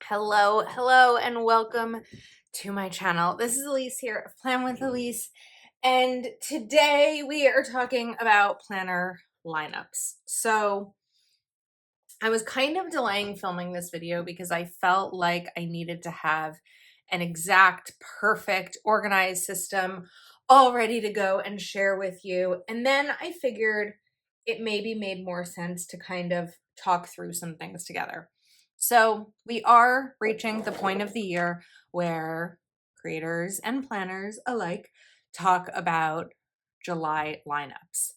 Hello, and welcome to my channel. This is Elise here of Plan with Elise, and today we are talking about planner lineups. So I was kind of delaying filming this video because I felt like I needed to have an exact, perfect, organized system all ready to go and share with you. And then I figured it maybe made more sense to kind of talk through some things together. So we are reaching the point of the year where creators and planners alike talk about July lineups.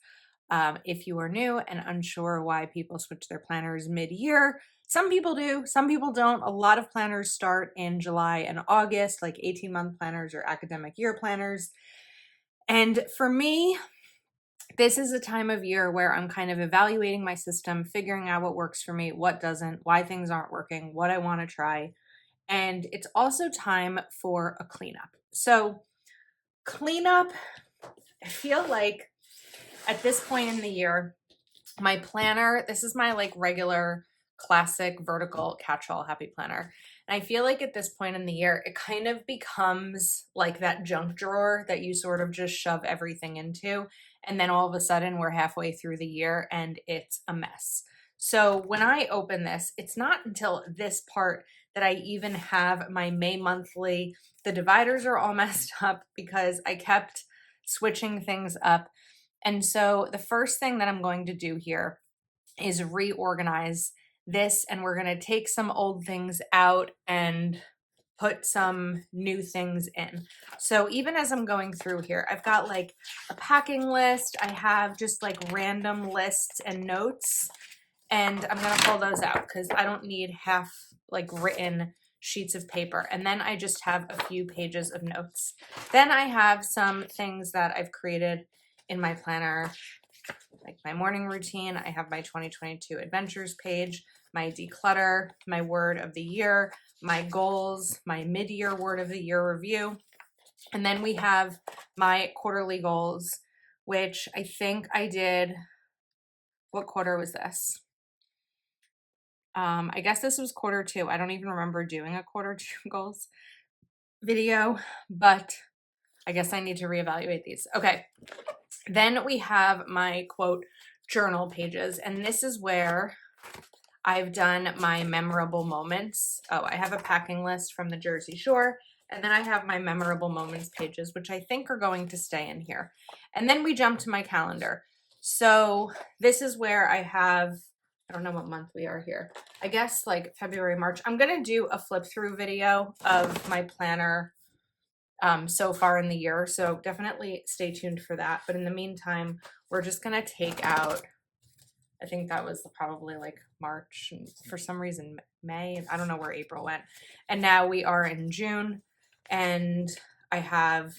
If you are new and unsure why people switch their planners mid-year, some people do, some people don't. A lot of planners start in July and August, like 18-month planners or academic year planners. And for me, this is a time of year where I'm kind of evaluating my system, figuring out what works for me, what doesn't, why things aren't working, what I want to try. And it's also time for a cleanup. So cleanup, I feel like at this point in the year, my planner, this is my like regular classic vertical catch-all happy planner. And I feel like at this point in the year, it kind of becomes like that junk drawer that you sort of just shove everything into. And then all of a sudden we're halfway through the year and it's a mess. So when I open this, it's not until this part that I even have my May monthly. The dividers are all messed up because I kept switching things up. And so the first thing that I'm going to do here is reorganize this, and we're going to take some old things out and put some new things in. So even as I'm going through here, I've got like a packing list. I have just like random lists and notes, and I'm going to pull those out because I don't need half like written sheets of paper. And then I just have a few pages of notes. Then I have some things that I've created in my planner, like my morning routine. I have my 2022 adventures page, my declutter, my word of the year, my goals, my mid-year word of the year review. And then we have my quarterly goals, which I think I did, what quarter was this? I guess this was quarter two. I don't even remember doing a quarter two goals video, but I guess I need to reevaluate these. Okay. Then we have my quote journal pages, and this is where I've done my memorable moments. Oh, I have a packing list from the Jersey Shore, and then I have my memorable moments pages, which I think are going to stay in here. And then we jump to my calendar. So this is where I have, I don't know what month we are here. I guess like February, March. I'm going to do a flip through video of my planner so far in the year. So definitely stay tuned for that. But in the meantime, we're just going to take out, I think that was probably like March, and for some reason May. I don't know where April went. And now we are in June, and I have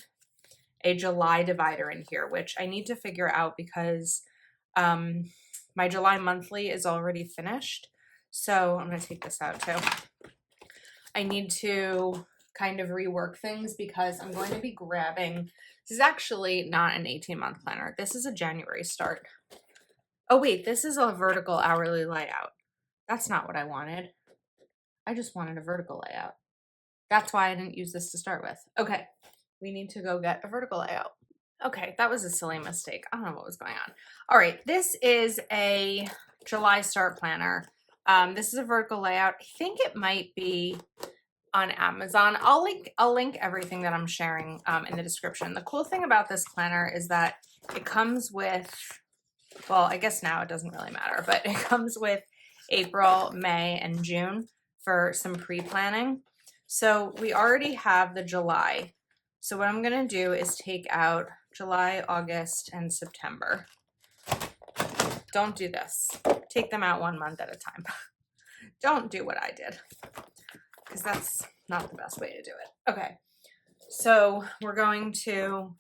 a July divider in here, which I need to figure out because my July monthly is already finished. So I'm going to take this out too. I need to kind of rework things because I'm going to be grabbing, this is actually not an 18-month planner. This is a January start. Oh wait, this is a vertical hourly layout. That's not what I wanted. I just wanted a vertical layout. That's why I didn't use this to start with. Okay, we need to go get a vertical layout. Okay, that was a silly mistake. I don't know what was going on. All right, this is a July start planner. This is a vertical layout. I think it might be on Amazon. I'll link everything that I'm sharing in the description. The cool thing about this planner is that it comes with, well, I guess now it doesn't really matter, but it comes with April, May, and June for some pre-planning. So we already have the July. So what I'm going to do is take out July, August, and September. Don't do this. Take them out 1 month at a time. Don't do what I did, because that's not the best way to do it. Okay, so we're going to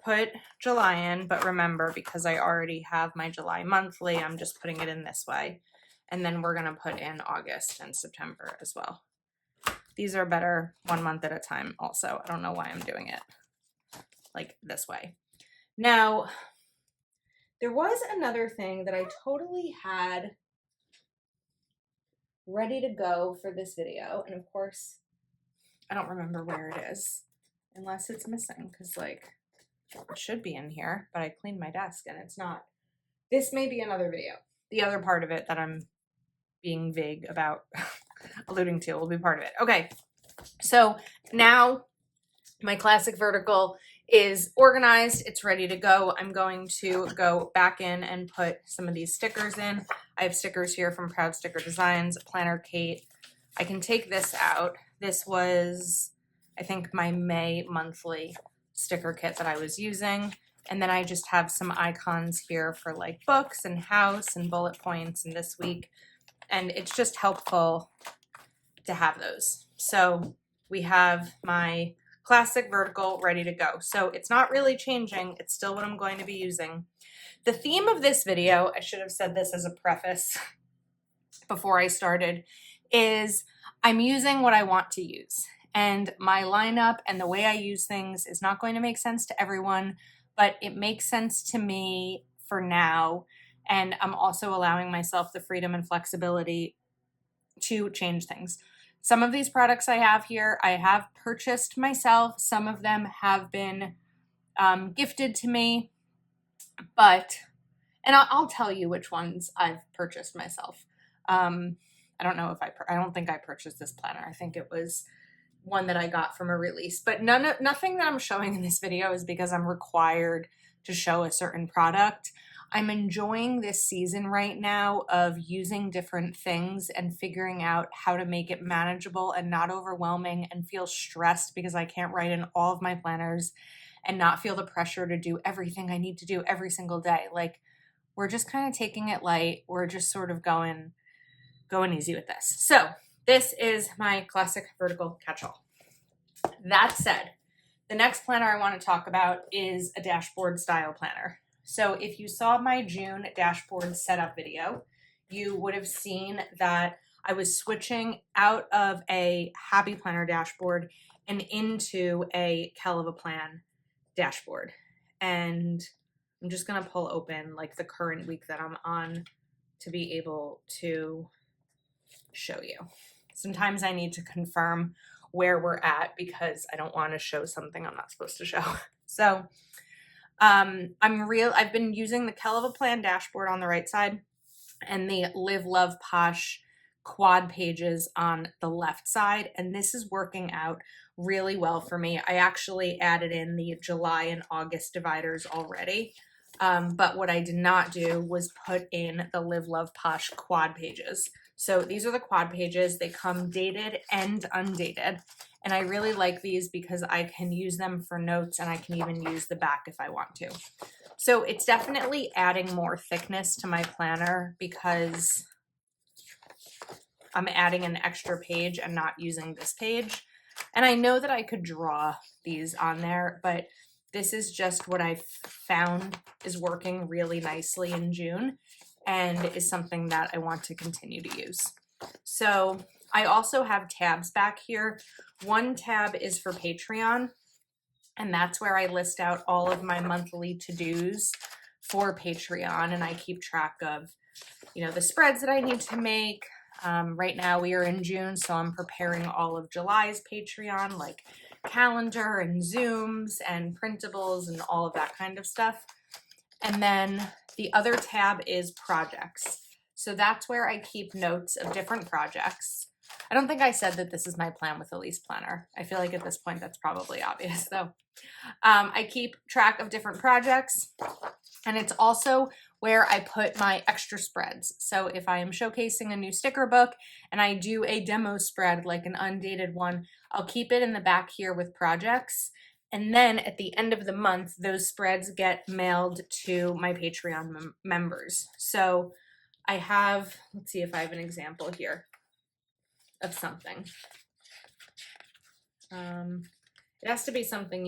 put July in, but remember, because I already have my July monthly, I'm just putting it in this way. And then we're going to put in August and September as well. These are better 1 month at a time also. I don't know why I'm doing it like this way. Now, there was another thing that I totally had ready to go for this video. And of course, I don't remember where it is, unless it's missing, because like it should be in here, but I cleaned my desk and it's not. This may be another video. The other part of it that I'm being vague about alluding to will be part of it. Okay, so now my classic vertical is organized. It's ready to go. I'm going to go back in and put some of these stickers in. I have stickers here from Proud Sticker Designs, Planner Kate. I can take this out. This was, I think, my May monthly sticker kit that I was using. And then I just have some icons here for like books and house and bullet points and this week. And it's just helpful to have those. So we have my classic vertical ready to go. So it's not really changing. It's still what I'm going to be using. The theme of this video, I should have said this as a preface before I started, is I'm using what I want to use. And my lineup and the way I use things is not going to make sense to everyone, but it makes sense to me for now. And I'm also allowing myself the freedom and flexibility to change things. Some of these products I have here, I have purchased myself. Some of them have been gifted to me, and I'll tell you which ones I've purchased myself. I don't know if I don't think I purchased this planner. I think it was one that I got from a release, but nothing that I'm showing in this video is because I'm required to show a certain product. I'm enjoying this season right now of using different things and figuring out how to make it manageable and not overwhelming and feel stressed because I can't write in all of my planners and not feel the pressure to do everything I need to do every single day. Like, we're just kind of taking it light. We're just sort of going easy with this. So this is my classic vertical catch-all. That said, the next planner I want to talk about is a dashboard style planner. So if you saw my June dashboard setup video, you would have seen that I was switching out of a Happy Planner dashboard and into a Kell of a Plan dashboard. And I'm just going to pull open like the current week that I'm on to be able to show you. Sometimes I need to confirm where we're at because I don't want to show something I'm not supposed to show. So I've been using the Kell of a Plan dashboard on the right side and the Live Love Posh quad pages on the left side, and this is working out really well for me. I actually added in the July and August dividers already, but what I did not do was put in the Live Love Posh quad pages. So these are the quad pages. They come dated and undated. And I really like these because I can use them for notes and I can even use the back if I want to. So it's definitely adding more thickness to my planner because I'm adding an extra page and not using this page. And I know that I could draw these on there, but this is just what I found is working really nicely in June and is something that I want to continue to use. So I also have tabs back here. One tab is for Patreon, and that's where I list out all of my monthly to-dos for Patreon, and I keep track of, the spreads that I need to make. Right now we are in June, so I'm preparing all of July's Patreon, like calendar and Zooms and printables and all of that kind of stuff. And then the other tab is projects. So that's where I keep notes of different projects. I don't think I said that this is my Plan with Elise planner. I feel like at this point that's probably obvious though. I keep track of different projects, and it's also where I put my extra spreads. So if I am showcasing a new sticker book and I do a demo spread, like an undated one, I'll keep it in the back here with projects. And then at the end of the month, those spreads get mailed to my Patreon members. So I have, let's see if I have an example here of something. It has to be something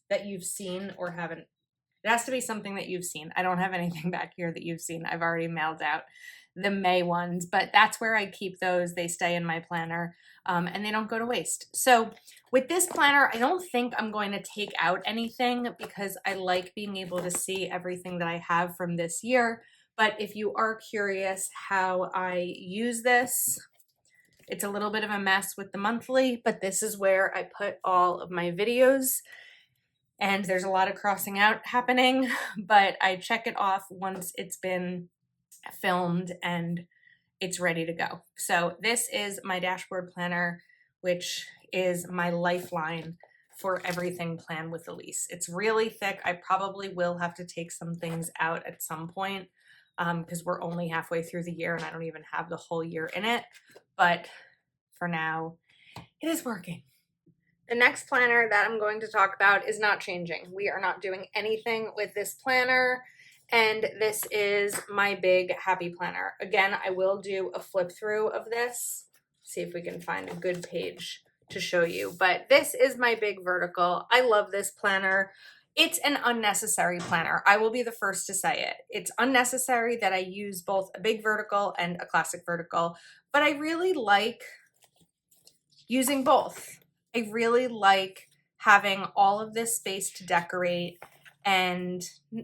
that you've seen or haven't. It has to be something that you've seen. I don't have anything back here that you've seen. I've already mailed out the May ones, but that's where I keep those. They stay in my planner, and they don't go to waste. So with this planner, I don't think I'm going to take out anything because I like being able to see everything that I have from this year. But if you are curious how I use this, it's a little bit of a mess with the monthly, but this is where I put all of my videos, and there's a lot of crossing out happening, but I check it off once it's been filmed and it's ready to go. So this is my dashboard planner, which is my lifeline for everything Plan with Elise. It's really thick. I probably will have to take some things out at some point because we're only halfway through the year and I don't even have the whole year in it. But for now, it is working. The next planner that I'm going to talk about is not changing. We are not doing anything with this planner. And this is my big happy planner. Again, I will do a flip through of this. See if we can find a good page to show you. But this is my big vertical. I love this planner. It's an unnecessary planner. I will be the first to say it. It's unnecessary that I use both a big vertical and a classic vertical, but I really like using both. I really like having all of this space to decorate, and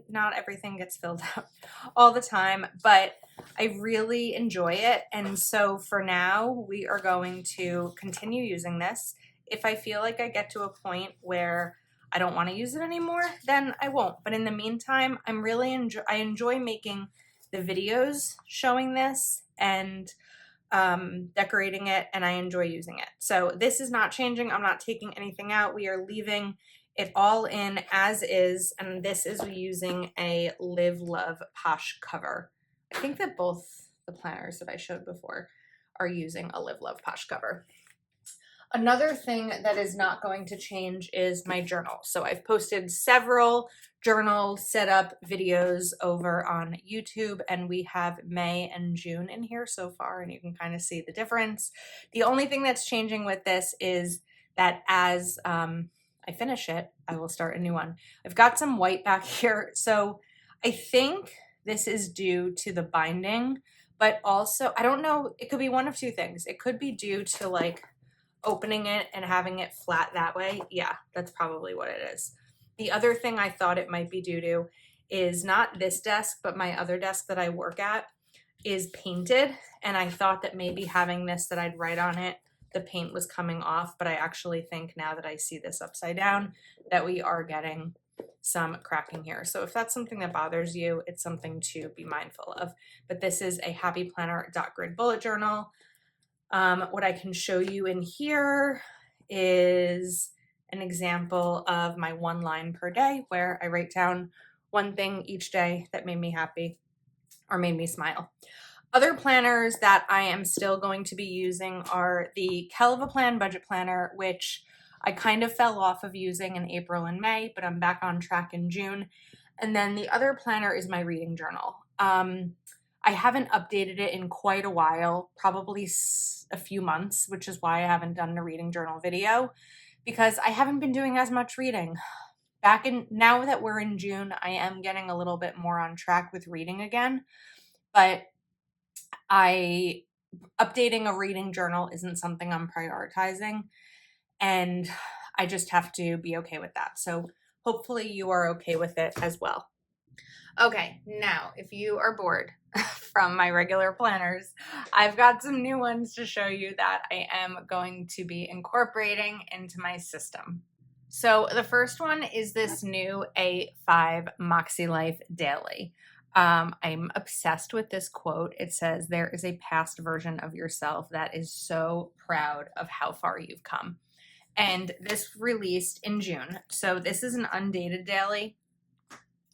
not everything gets filled out all the time, but I really enjoy it. And so for now, we are going to continue using this. If I feel like I get to a point where I don't want to use it anymore, then I won't. But in the meantime, I enjoy making the videos showing this and decorating it, and I enjoy using it. So this is not changing. I'm not taking anything out. We are leaving it all in as is, and this is using a Live Love Posh cover. I think that both the planners that I showed before are using a Live Love Posh cover. Another thing that is not going to change is my journal. So I've posted several journal setup videos over on YouTube, and we have May and June in here so far, and you can kind of see the difference. The only thing that's changing with this is that as I finish it, I will start a new one. I've got some white back here, so I think this is due to the binding, but also, I don't know, it could be one of two things. It could be due to like opening it and having it flat that way. Yeah, that's probably what it is. The other thing I thought it might be due to is not this desk, but my other desk that I work at is painted. And I thought that maybe having this that I'd write on it, the paint was coming off, but I actually think now that I see this upside down that we are getting some cracking here. So if that's something that bothers you, it's something to be mindful of. But this is a Happy Planner dot grid bullet journal. What I can show you in here is an example of my one line per day where I write down one thing each day that made me happy or made me smile. Other planners that I am still going to be using are the Kelva Plan Budget Planner, which I kind of fell off of using in April and May, but I'm back on track in June. And then the other planner is my reading journal. I haven't updated it in quite a while, probably a few months, which is why I haven't done a reading journal video, because I haven't been doing as much reading. Now that we're in June, I am getting a little bit more on track with reading again, but updating a reading journal isn't something I'm prioritizing, and I just have to be okay with that. So hopefully you are okay with it as well. Okay, now if you are bored from my regular planners, I've got some new ones to show you that I am going to be incorporating into my system. So the first one is this new A5 Moxy Life Daily. I'm obsessed with this quote. It says, "There is a past version of yourself that is so proud of how far you've come." And this released in June. So this is an undated daily.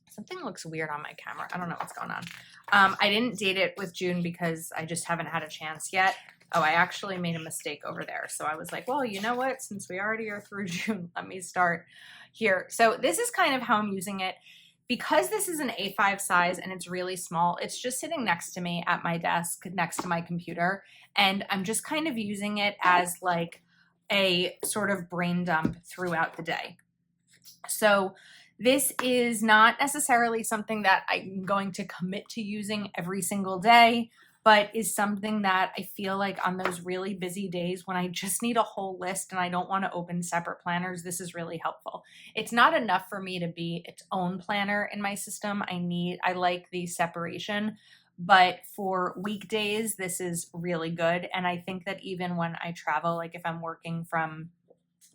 Something looks weird on my camera. I don't know what's going on. I didn't date it with June because I just haven't had a chance yet. Oh, I actually made a mistake over there. So I was like, well, you know what? Since we already are through June, let me start here. So this is kind of how I'm using it. Because this is an A5 size and it's really small, it's just sitting next to me at my desk, next to my computer. And I'm just kind of using it as like a sort of brain dump throughout the day. So this is not necessarily something that I'm going to commit to using every single day, but is something that I feel like on those really busy days when I just need a whole list and I don't want to open separate planners, this is really helpful. It's not enough for me to be its own planner in my system. I like the separation, but for weekdays, this is really good. And I think that even when I travel, like if I'm working from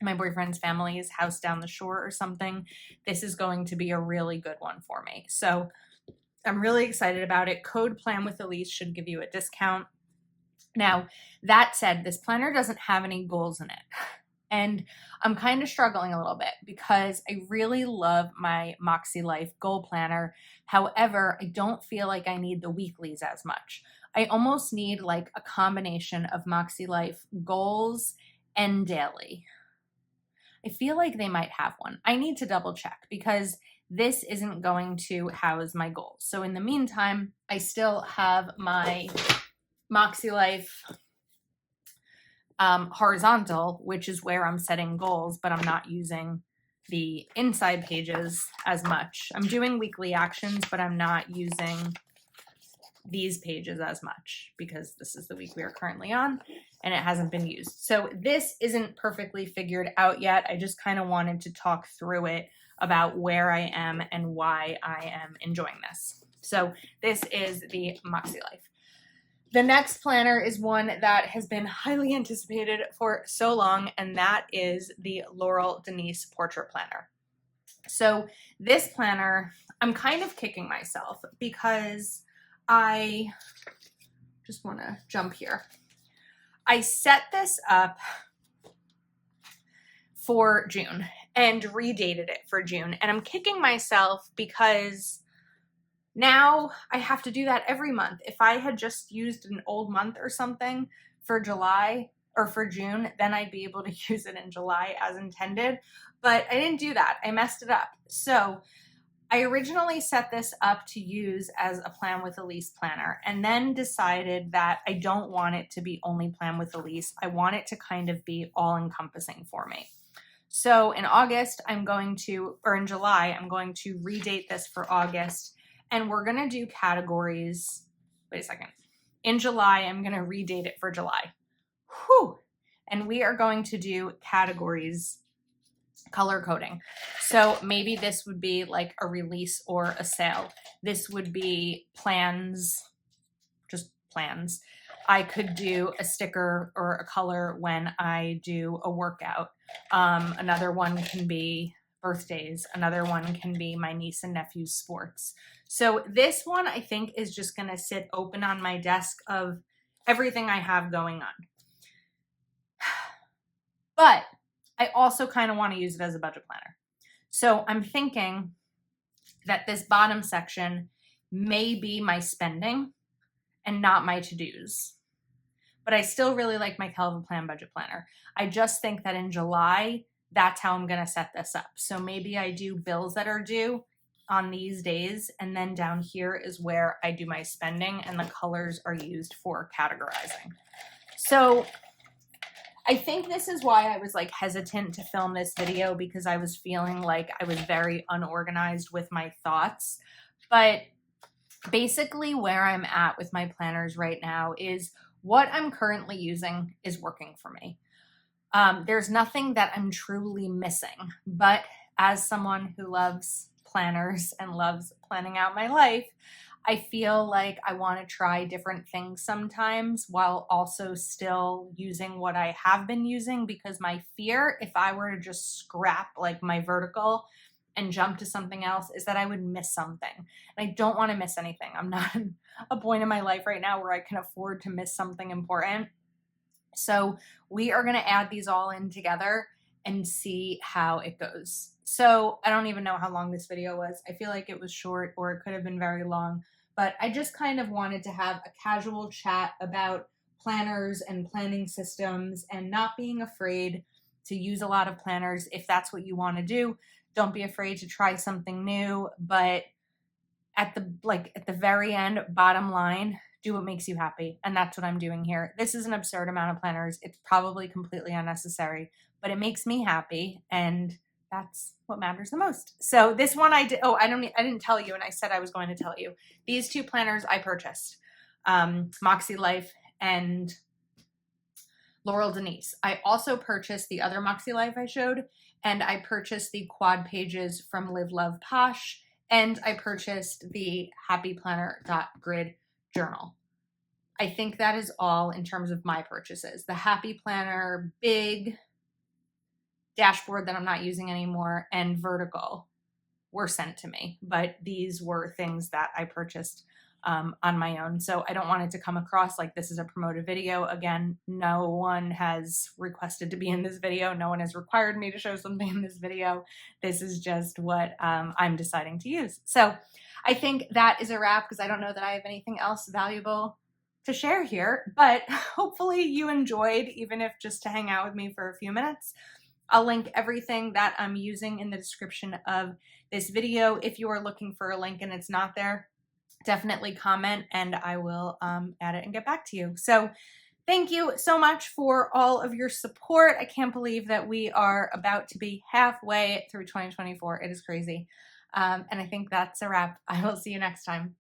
my boyfriend's family's house down the shore or something, this is going to be a really good one for me. So I'm really excited about it. Code Plan with Elise should give you a discount. Now, that said, this planner doesn't have any goals in it. And I'm kind of struggling a little bit because I really love my Moxy Life goal planner. However, I don't feel like I need the weeklies as much. I almost need like a combination of Moxy Life goals and daily. I feel like they might have one. I need to double check because this isn't going to house my goals. So in the meantime, I still have my Moxy Life horizontal, which is where I'm setting goals, but I'm not using the inside pages as much. I'm doing weekly actions, but I'm not using these pages as much because this is the week we are currently on and it hasn't been used. So this isn't perfectly figured out yet. I just kind of wanted to talk through it about where I am and why I am enjoying this. So this is the Moxy Life. The next planner is one that has been highly anticipated for so long, and that is the Laurel Denise Portrait Planner. So this planner, I'm kind of kicking myself because I just want to jump here. I set this up for June and redated it for June. And I'm kicking myself because now I have to do that every month. If I had just used an old month or something for July or for June, then I'd be able to use it in July as intended. But I didn't do that. I messed it up. So I originally set this up to use as a Plan with Elise planner and then decided that I don't want it to be only Plan with Elise. I want it to kind of be all encompassing for me. So in August, in July, I'm going to redate this for August, and we're going to do categories. Wait a second. In July, I'm going to redate it for July. Whew. And we are going to do categories color coding. So maybe this would be like a release or a sale. This would be plans, just plans. I could do a sticker or a color when I do a workout. Another one can be birthdays. Another one can be my niece and nephew's sports. So this one I think is just going to sit open on my desk of everything I have going on. But I also kind of want to use it as a budget planner. So I'm thinking that this bottom section may be my spending and not my to-dos. But I still really like my Calvin Plan budget planner. I just think that in July, that's how I'm going to set this up. So maybe I do bills that are due on these days, and then down here is where I do my spending and the colors are used for categorizing. So I think this is why I was like hesitant to film this video, because I was feeling like I was very unorganized with my thoughts. But basically where I'm at with my planners right now is what I'm currently using is working for me. There's nothing that I'm truly missing, but as someone who loves planners and loves planning out my life, I feel like I want to try different things sometimes while also still using what I have been using, because my fear, if I were to just scrap like my vertical and jump to something else, is that I would miss something. And I don't want to miss anything. I'm not at a point in my life right now where I can afford to miss something important. So we are going to add these all in together and see how it goes. So I don't even know how long this video was. I feel like it was short, or it could have been very long, but I just kind of wanted to have a casual chat about planners and planning systems and not being afraid to use a lot of planners. If that's what you want to do, don't be afraid to try something new, but at the very end, bottom line, do what makes you happy. And that's what I'm doing here. This is an absurd amount of planners. It's probably completely unnecessary, but it makes me happy, and that's what matters the most. So this one I did, I didn't tell you, and I said I was going to tell you. These two planners I purchased. Moxy Life and Laurel Denise. I also purchased the other Moxy Life I showed, and I purchased the quad pages from Live Love Posh, and I purchased the Happy Planner Grid journal. I think that is all in terms of my purchases. The Happy Planner big dashboard that I'm not using anymore and vertical were sent to me, but these were things that I purchased on my own. So I don't want it to come across like this is a promoted video. Again, no one has requested to be in this video. No one has required me to show something in this video. This is just what I'm deciding to use. So I think that is a wrap, because I don't know that I have anything else valuable to share here, but hopefully you enjoyed, even if just to hang out with me for a few minutes. I'll link everything that I'm using in the description of this video. If you are looking for a link and it's not there, definitely comment and I will add it and get back to you. So thank you so much for all of your support. I can't believe that we are about to be halfway through 2024. It is crazy. And I think that's a wrap. I will see you next time.